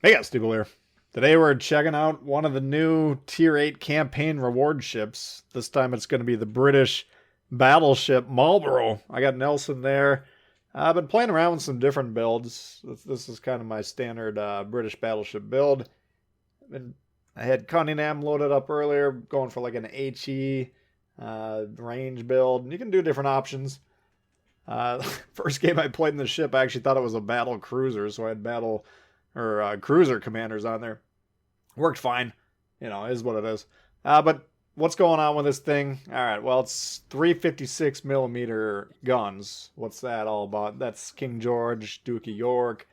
Hey guys, Steve here. Today we're checking out one of the new Tier 8 campaign reward ships. This time it's going to be the British Battleship Marlborough. I got Nelson there. I've been playing around with some different builds. This is kind of my standard British Battleship build. And I had Cunningham loaded up earlier, going for like an HE range build. You can do different options. First game I played in the ship, I actually thought it was a battle cruiser, so I had battle or cruiser commanders on there. Worked fine, is what it is. But what's going on with this thing? All right, well, it's 356 millimeter guns. What's that all about? That's King George, Duke of York.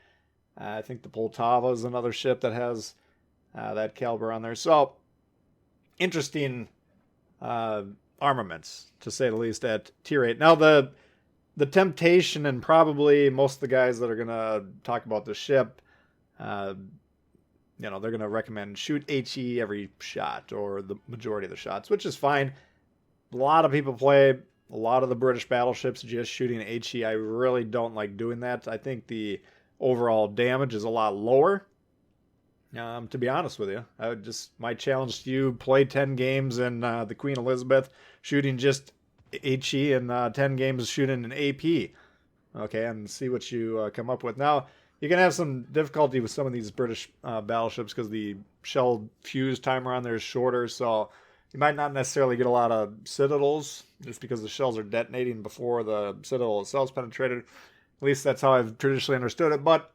I think the Poltava is another ship that has that caliber on there. So interesting armaments, to say the least, at tier 8. Now the temptation, and probably most of the guys that are gonna talk about the ship, uh, they're gonna recommend shoot HE every shot or the majority of the shots, which is fine. A lot of people play a lot of the British battleships just shooting HE. I really don't like doing that. I think the overall damage is a lot lower. To be honest with you, I would just my challenge to you: play 10 games in the Queen Elizabeth, shooting just HE, and 10 games shooting an AP. Okay, and see what you come up with. Now, you can have some difficulty with some of these British battleships because the shell fuse timer on there is shorter, so you might not necessarily get a lot of citadels just because the shells are detonating before the citadel itself is penetrated. At least that's how I've traditionally understood it. But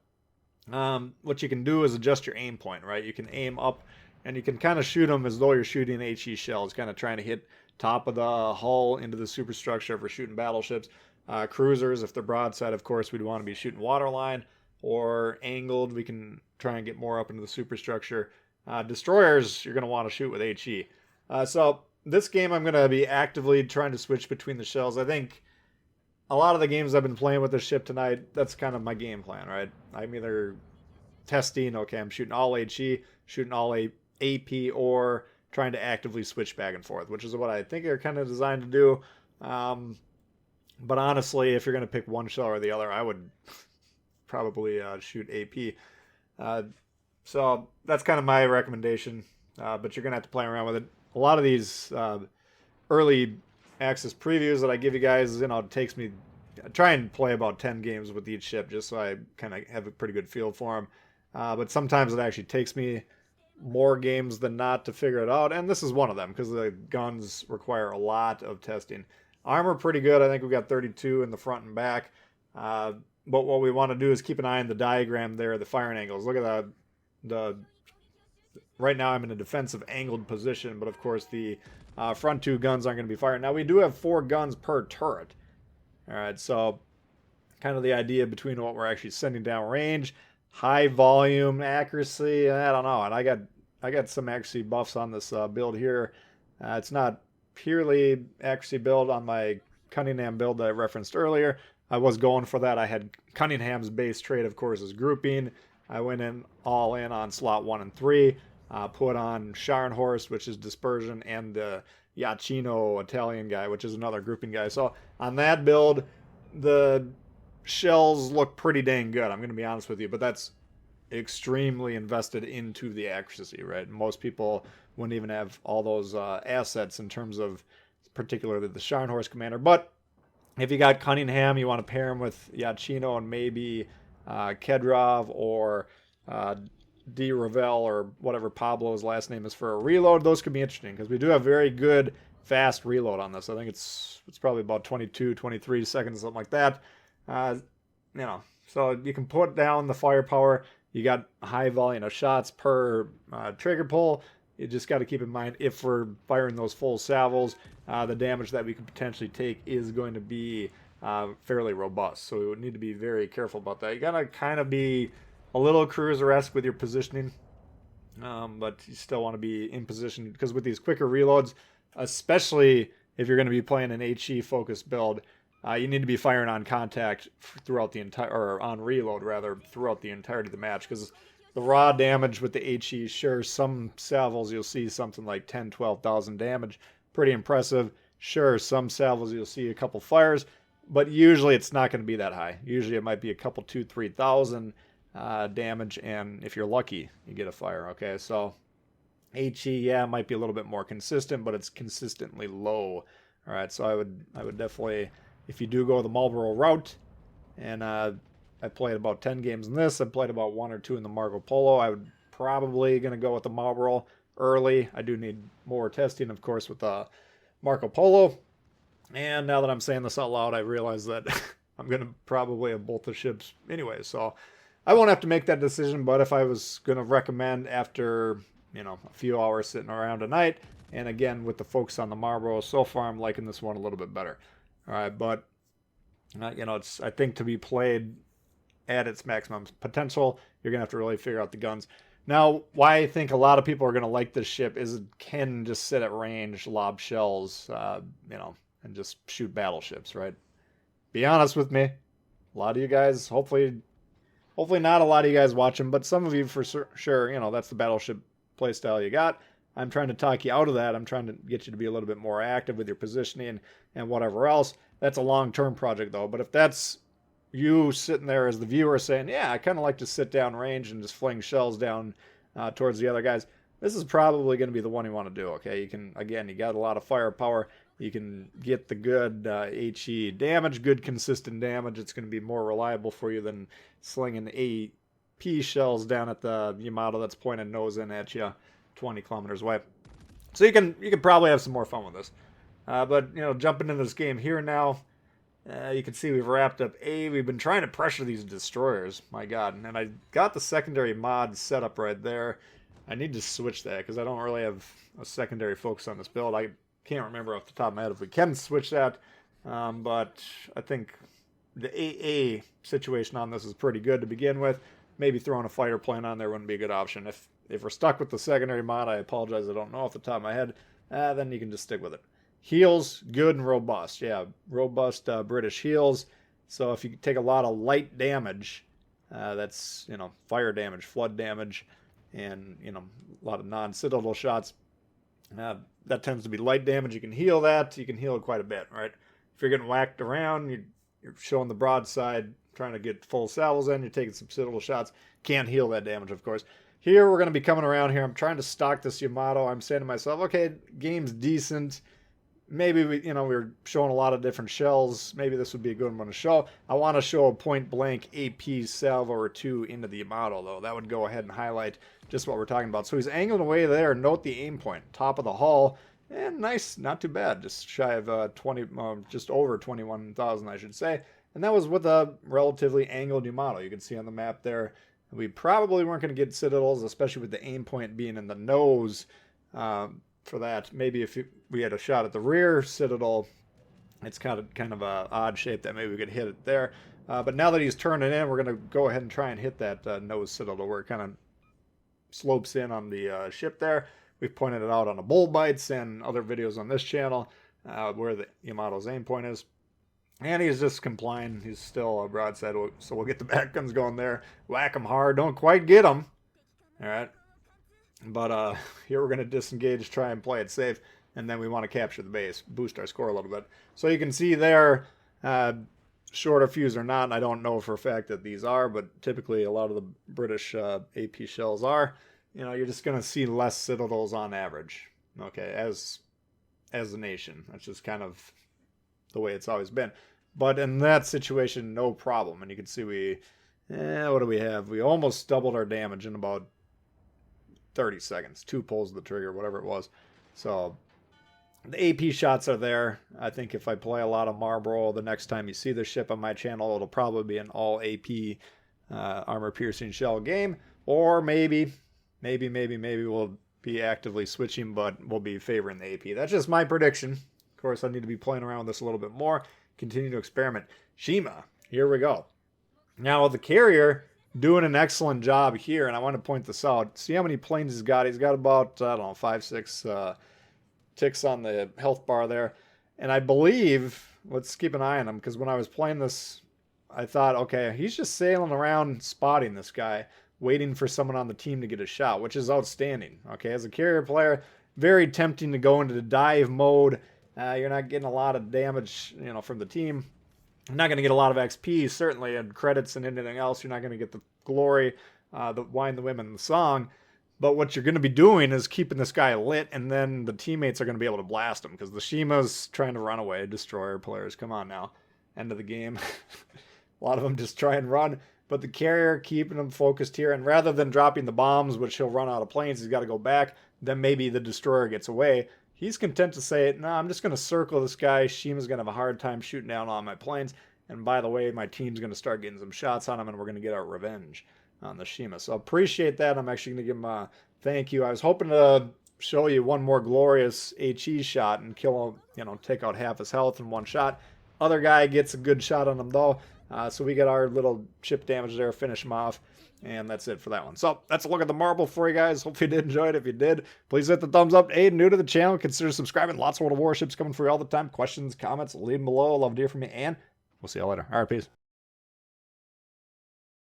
what you can do is adjust your aim point, right? You can aim up and you can kind of shoot them as though you're shooting HE shells, kind of trying to hit top of the hull into the superstructure for shooting battleships. Cruisers, if they're broadside, of course, we'd want to be shooting waterline, or angled, we can try and get more up into the superstructure. Destroyers, you're going to want to shoot with HE. So this game, I'm going to be actively trying to switch between the shells. I think a lot of the games I've been playing with this ship tonight, that's kind of my game plan, right? I'm either testing, okay, I'm shooting all HE, shooting all AP, or trying to actively switch back and forth, which is what I think they're kind of designed to do. But honestly, if you're going to pick one shell or the other, I would probably shoot AP. So that's kind of my recommendation. But you're going to have to play around with it. A lot of these early access previews that I give you guys, it takes me. I try and play about 10 games with each ship just so I kind of have a pretty good feel for them. But sometimes it actually takes me more games than not to figure it out, and this is one of them because the guns require a lot of testing. Armor pretty good. I think we got 32 in the front and back. But what we want to do is keep an eye on the diagram there, the firing angles. Look at the right now I'm in a defensive angled position, but of course the front two guns aren't going to be firing. Now we do have 4 guns per turret. All right, so kind of the idea between what we're actually sending down range, high volume, accuracy. I don't know, and I got some accuracy buffs on this build here. It's not purely accuracy build on my Cunningham build that I referenced earlier. I was going for that. I had Cunningham's base trait, of course, is grouping. I went in all in on slot 1 and 3. Put on Scharnhorst, which is dispersion, and the Yacchino Italian guy, which is another grouping guy. So on that build, the shells look pretty dang good. I'm going to be honest with you, but that's extremely invested into the accuracy, right? Most people wouldn't even have all those assets in terms of particularly the Scharnhorst commander. But if you got Cunningham, you want to pair him with Yacchino and maybe Kedrov or D. Ravel or whatever Pablo's last name is for a reload. Those could be interesting because we do have very good fast reload on this. I think it's probably about 22, 23 seconds, something like that. So you can put down the firepower. You got a high volume of shots per trigger pull. You just got to keep in mind if we're firing those full salvos, the damage that we could potentially take is going to be fairly robust. So we would need to be very careful about that. You got to kind of be a little cruiser-esque with your positioning, but you still want to be in position because with these quicker reloads, especially if you're going to be playing an HE focused build, you need to be firing on contact throughout the entire, or on reload rather, throughout the entirety of the match because the raw damage with the HE, sure, some salvos you'll see something like 10, 12,000 damage, pretty impressive. Sure, some salvos you'll see a couple fires, but usually it's not going to be that high. Usually it might be a couple 2,000, 3,000. damage, and if you're lucky, you get a fire. Okay, so HE, yeah, might be a little bit more consistent, but it's consistently low. All right, so I would definitely, if you do go the Marlborough route, and I played about 10 games in this, I played about 1 or 2 in the Marco Polo, I would probably going to go with the Marlborough early. I do need more testing, of course, with the Marco Polo. And now that I'm saying this out loud, I realize that I'm going to probably have both the ships anyway. So I won't have to make that decision. But if I was going to recommend after, a few hours sitting around tonight, and again, with the focus on the Marlborough, so far I'm liking this one a little bit better. All right, but, it's, I think, to be played at its maximum potential, you're going to have to really figure out the guns. Now, why I think a lot of people are going to like this ship is it can just sit at range, lob shells, and just shoot battleships, right? Be honest with me. A lot of you guys, hopefully not a lot of you guys watching, but some of you for sure, that's the battleship playstyle you got. I'm trying to talk you out of that. I'm trying to get you to be a little bit more active with your positioning and whatever else. That's a long-term project, though. But if that's you sitting there as the viewer saying, yeah, I kind of like to sit down range and just fling shells down towards the other guys, this is probably going to be the one you want to do, okay? You got a lot of firepower. You can get the good HE damage, good consistent damage. It's going to be more reliable for you than slinging AP shells down at the Yamato that's pointing nose in at you 20 kilometers away. So you can probably have some more fun with this. But jumping into this game here now, you can see we've wrapped up A. We've been trying to pressure these destroyers, my God. And I got the secondary mod set up right there. I need to switch that because I don't really have a secondary focus on this build. I can't remember off the top of my head if we can switch that. But I think the AA situation on this is pretty good to begin with. Maybe throwing a fighter plane on there wouldn't be a good option. If we're stuck with the secondary mod, I apologize, I don't know off the top of my head. Then you can just stick with it. Heals, good and robust. Yeah, robust British heals. So if you take a lot of light damage, that's, fire damage, flood damage, and, a lot of non-citadel shots, that tends to be light damage. You can heal that. You can heal it quite a bit, right? If you're getting whacked around, you're showing the broadside, trying to get full salvos in, you're taking some citadel shots. Can't heal that damage, of course. Here, we're going to be coming around here. I'm trying to stock this Yamato. I'm saying to myself, okay, game's decent. Maybe we're showing a lot of different shells. Maybe this would be a good one to show. I want to show a point blank AP salvo or two into the Yamato, though. That would go ahead and highlight just what we're talking about. So he's angling away there. Note the aim point, top of the hull, and nice, not too bad. Just shy of just over 21,000, I should say. And that was with a relatively angled Yamato. You can see on the map there. We probably weren't going to get citadels, especially with the aim point being in the nose. For that, maybe if we had a shot at the rear citadel, it's kind of a odd shape that maybe we could hit it there. But now that he's turning in, we're going to go ahead and try and hit that nose citadel where it kind of slopes in on the ship there. We've pointed it out on the bull bites and other videos on this channel where the Yamato's aim point is. And he's just complying. He's still a broadside, so we'll get the back guns going there. Whack him hard. Don't quite get him. All right. But here we're going to disengage, try and play it safe, and then we want to capture the base, boost our score a little bit. So you can see there, shorter fuse or not, and I don't know for a fact that these are, but typically a lot of the British AP shells are. You're just going to see less citadels on average, okay, as a nation. That's just kind of the way it's always been. But in that situation, no problem. And you can see what do we have? We almost doubled our damage in about 30 seconds, 2 pulls of the trigger, whatever it was. So the AP shots are there. I think if I play a lot of Marlborough, the next time you see the ship on my channel, it'll probably be an all AP armor piercing shell game. Or maybe we'll be actively switching, but we'll be favoring the AP. That's just my prediction. Of course, I need to be playing around with this a little bit more. Continue to experiment. Shima, here we go. Now the carrier doing an excellent job here, and I want to point this out. See how many planes he's got? He's got about, 5, 6 ticks on the health bar there. And I believe, let's keep an eye on him, because when I was playing this, I thought, okay, he's just sailing around spotting this guy, waiting for someone on the team to get a shot, which is outstanding. Okay, as a carrier player, very tempting to go into the dive mode. You're not getting a lot of damage, from the team. You're not going to get a lot of XP, certainly, and credits and anything else. You're not going to get the glory, the wine, the women, the song. But what you're going to be doing is keeping this guy lit, and then the teammates are going to be able to blast him because the Shima's trying to run away. Destroyer players, come on now. End of the game. A lot of them just try and run, but the carrier keeping him focused here. And rather than dropping the bombs, which he'll run out of planes, he's got to go back. Then maybe the destroyer gets away. He's content to say, no, I'm just going to circle this guy. Shima's going to have a hard time shooting down all my planes. And by the way, my team's going to start getting some shots on him, and we're going to get our revenge on the Shima. So appreciate that. I'm actually going to give him a thank you. I was hoping to show you one more glorious HE shot and kill him, take out half his health in one shot. Other guy gets a good shot on him, though. So we get our little chip damage there, finish him off, and that's it for that one. So that's a look at the Marble for you guys. Hope you did enjoy it. If you did, please hit the thumbs up. Hey, new to the channel, consider subscribing. Lots of World of Warships coming for you all the time. Questions, comments, leave them below. Love to hear from you, and we'll see you all later. All right, peace.